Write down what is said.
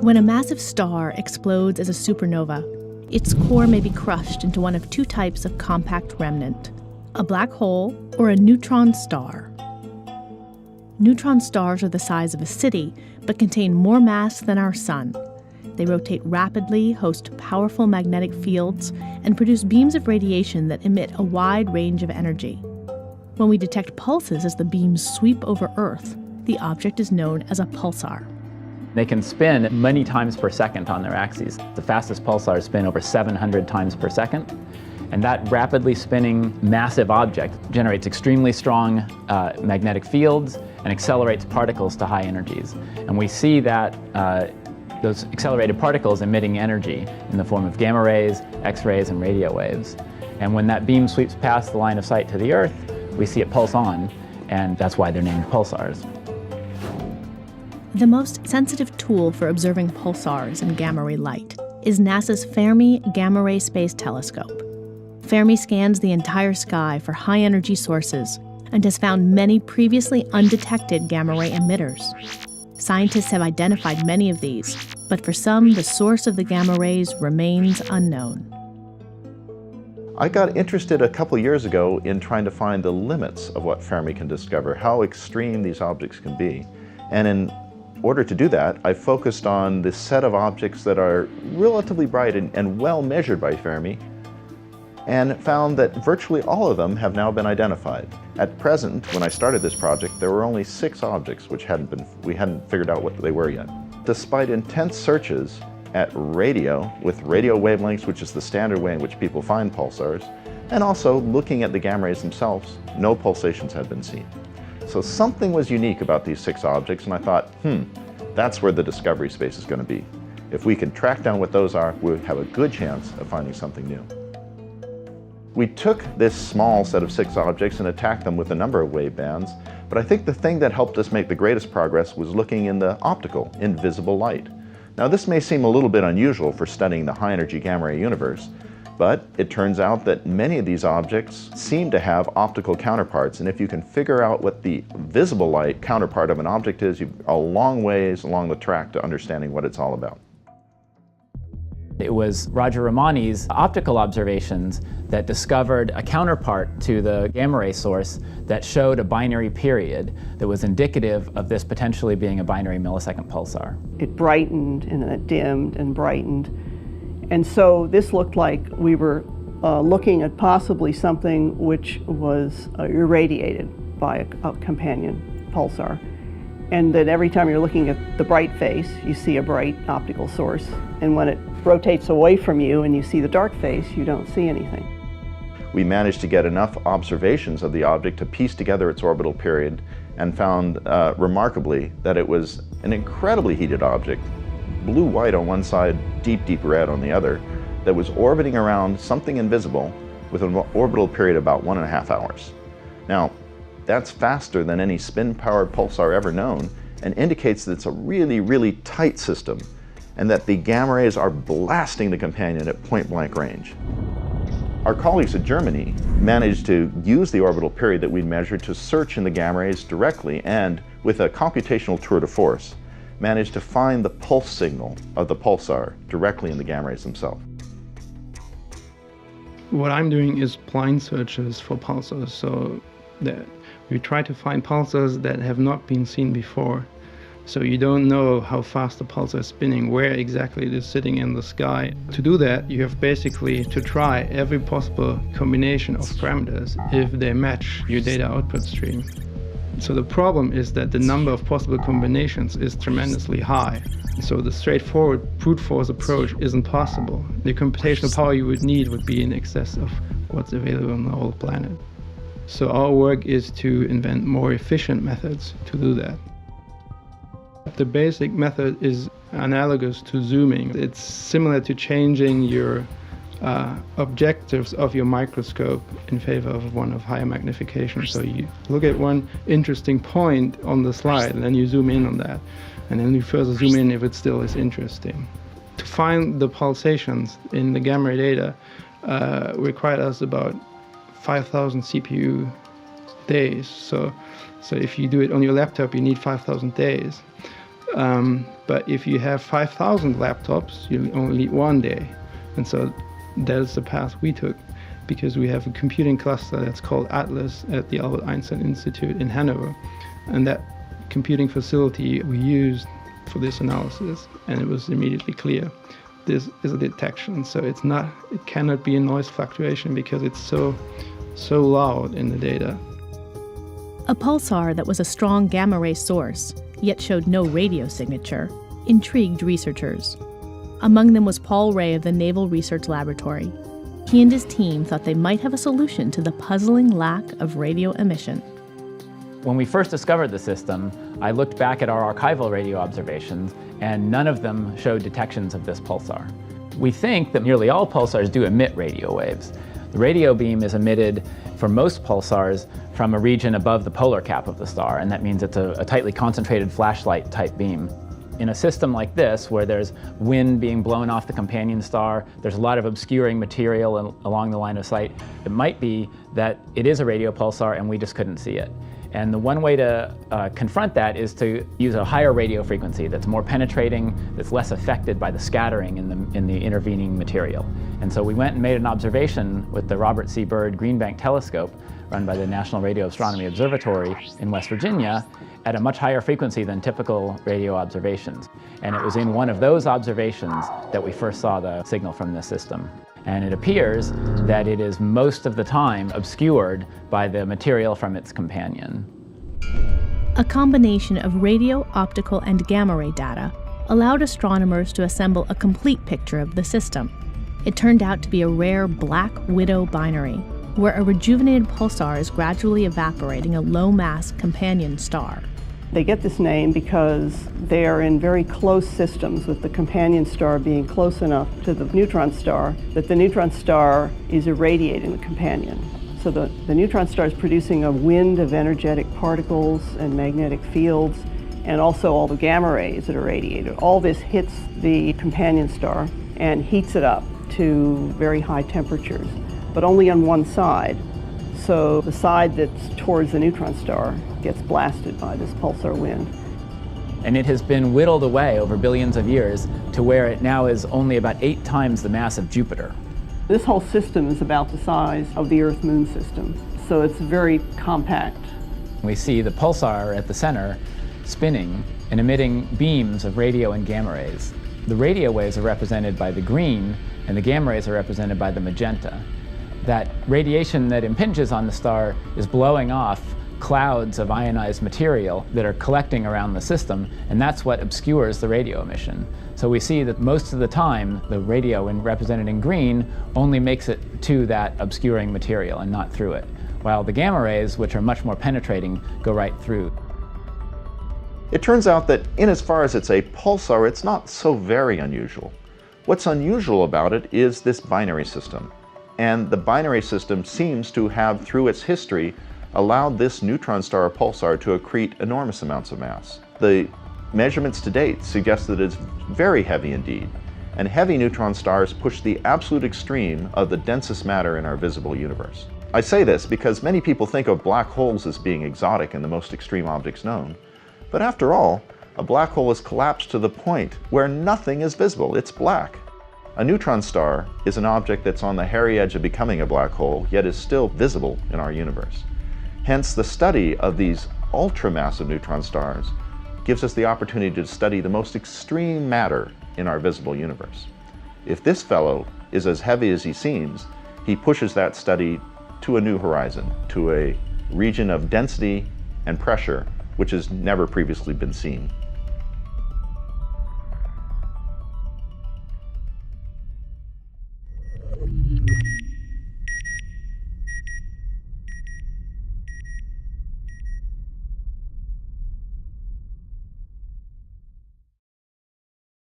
When a massive star explodes as a supernova, its core may be crushed into one of two types of compact remnant, a black hole or a neutron star. Neutron stars are the size of a city, but contain more mass than our sun. They rotate rapidly, host powerful magnetic fields, and produce beams of radiation that emit a wide range of energy. When we detect pulses as the beams sweep over Earth, the object is known as a pulsar. They can spin many times per second on their axes. The fastest pulsars spin over 700 times per second. And that rapidly spinning massive object generates extremely strong magnetic fields and accelerates particles to high energies. And we see that those accelerated particles emitting energy in the form of gamma rays, X-rays, and radio waves. And when that beam sweeps past the line of sight to the Earth, we see it pulse on, and that's why they're named pulsars. The most sensitive tool for observing pulsars and gamma ray light is NASA's Fermi Gamma Ray Space Telescope. Fermi scans the entire sky for high-energy sources and has found many previously undetected gamma ray emitters. Scientists have identified many of these, but for some, the source of the gamma rays remains unknown. I got interested a couple years ago in trying to find the limits of what Fermi can discover, how extreme these objects can be. And in order to do that, I focused on the set of objects that are relatively bright and well measured by Fermi, and found that virtually all of them have now been identified. At present, when I started this project, there were only 6 objects which we hadn't figured out what they were yet. Despite intense searches at radio, with radio wavelengths, which is the standard way in which people find pulsars, and also looking at the gamma rays themselves, no pulsations had been seen. So something was unique about these 6 objects, and I thought, that's where the discovery space is going to be. If we can track down what those are, we'll have a good chance of finding something new. We took this small set of 6 objects and attacked them with a number of wave bands, but I think the thing that helped us make the greatest progress was looking in the optical, invisible light. Now this may seem a little bit unusual for studying the high-energy gamma ray universe, but it turns out that many of these objects seem to have optical counterparts, and if you can figure out what the visible light counterpart of an object is, you're a long ways along the track to understanding what it's all about. It was Roger Ramani's optical observations that discovered a counterpart to the gamma ray source that showed a binary period that was indicative of this potentially being a binary millisecond pulsar. It brightened and then it dimmed and brightened. And so this looked like we were looking at possibly something which was irradiated by a companion pulsar. And that every time you're looking at the bright face, you see a bright optical source. And when it rotates away from you and you see the dark face, you don't see anything. We managed to get enough observations of the object to piece together its orbital period and found remarkably that it was an incredibly heated object, blue-white on one side, deep, deep red on the other, that was orbiting around something invisible with an orbital period of about 1.5 hours. Now, that's faster than any spin-powered pulsar ever known and indicates that it's a really, really tight system and that the gamma rays are blasting the companion at point-blank range. Our colleagues at Germany managed to use the orbital period that we measured to search in the gamma rays directly and, with a computational tour de force, managed to find the pulse signal of the pulsar directly in the gamma rays themselves. What I'm doing is blind searches for pulsars, so that we try to find pulsars that have not been seen before. So you don't know how fast the pulsar is spinning, where exactly it is sitting in the sky. To do that, you have basically to try every possible combination of parameters if they match your data output stream. So the problem is that the number of possible combinations is tremendously high. So the straightforward brute force approach isn't possible. The computational power you would need would be in excess of what's available on the whole planet. So our work is to invent more efficient methods to do that. The basic method is analogous to zooming. It's similar to changing your objectives of your microscope in favor of one of higher magnification. So you look at one interesting point on the slide and then you zoom in on that. And then you further zoom in if it still is interesting. To find the pulsations in the gamma ray data required us about 5,000 CPU days. So if you do it on your laptop, you need 5,000 days. But if you have 5,000 laptops, you only need 1 day. And so that's the path we took, because we have a computing cluster that's called Atlas at the Albert Einstein Institute in Hanover. And that computing facility we used for this analysis, and it was immediately clear this is a detection. So it cannot be a noise fluctuation because it's so loud in the data. A pulsar that was a strong gamma ray source, yet showed no radio signature, intrigued researchers. Among them was Paul Ray of the Naval Research Laboratory. He and his team thought they might have a solution to the puzzling lack of radio emission. When we first discovered the system, I looked back at our archival radio observations, and none of them showed detections of this pulsar. We think that nearly all pulsars do emit radio waves. The radio beam is emitted for most pulsars from a region above the polar cap of the star, and that means it's a tightly concentrated flashlight type beam. In a system like this, where there's wind being blown off the companion star, there's a lot of obscuring material along the line of sight, it might be that it is a radio pulsar and we just couldn't see it. And the one way to confront that is to use a higher radio frequency that's more penetrating, that's less affected by the scattering in the intervening material. And so we went and made an observation with the Robert C. Byrd Green Bank telescope, run by the National Radio Astronomy Observatory in West Virginia, at a much higher frequency than typical radio observations. And it was in one of those observations that we first saw the signal from this system. And it appears that it is most of the time obscured by the material from its companion. A combination of radio, optical, and gamma ray data allowed astronomers to assemble a complete picture of the system. It turned out to be a rare black widow binary, where a rejuvenated pulsar is gradually evaporating a low-mass companion star. They get this name because they are in very close systems, with the companion star being close enough to the neutron star that the neutron star is irradiating the companion. So the neutron star is producing a wind of energetic particles and magnetic fields, and also all the gamma rays that are radiated. All this hits the companion star and heats it up to very high temperatures, but only on one side. So the side that's towards the neutron star gets blasted by this pulsar wind. And it has been whittled away over billions of years to where it now is only about 8 times the mass of Jupiter. This whole system is about the size of the Earth-Moon system, so it's very compact. We see the pulsar at the center spinning and emitting beams of radio and gamma rays. The radio waves are represented by the green, and the gamma rays are represented by the magenta. That radiation that impinges on the star is blowing off clouds of ionized material that are collecting around the system, and that's what obscures the radio emission. So we see that most of the time, the radio, when represented in green, only makes it to that obscuring material and not through it, while the gamma rays, which are much more penetrating, go right through. It turns out that in as far as it's a pulsar, it's not so very unusual. What's unusual about it is this binary system. And the binary system seems to have, through its history, allowed this neutron star pulsar to accrete enormous amounts of mass. The measurements to date suggest that it's very heavy indeed, and heavy neutron stars push the absolute extreme of the densest matter in our visible universe. I say this because many people think of black holes as being exotic and the most extreme objects known, but after all, a black hole has collapsed to the point where nothing is visible, it's black. A neutron star is an object that's on the hairy edge of becoming a black hole, yet is still visible in our universe. Hence, the study of these ultramassive neutron stars gives us the opportunity to study the most extreme matter in our visible universe. If this fellow is as heavy as he seems, he pushes that study to a new horizon, to a region of density and pressure which has never previously been seen.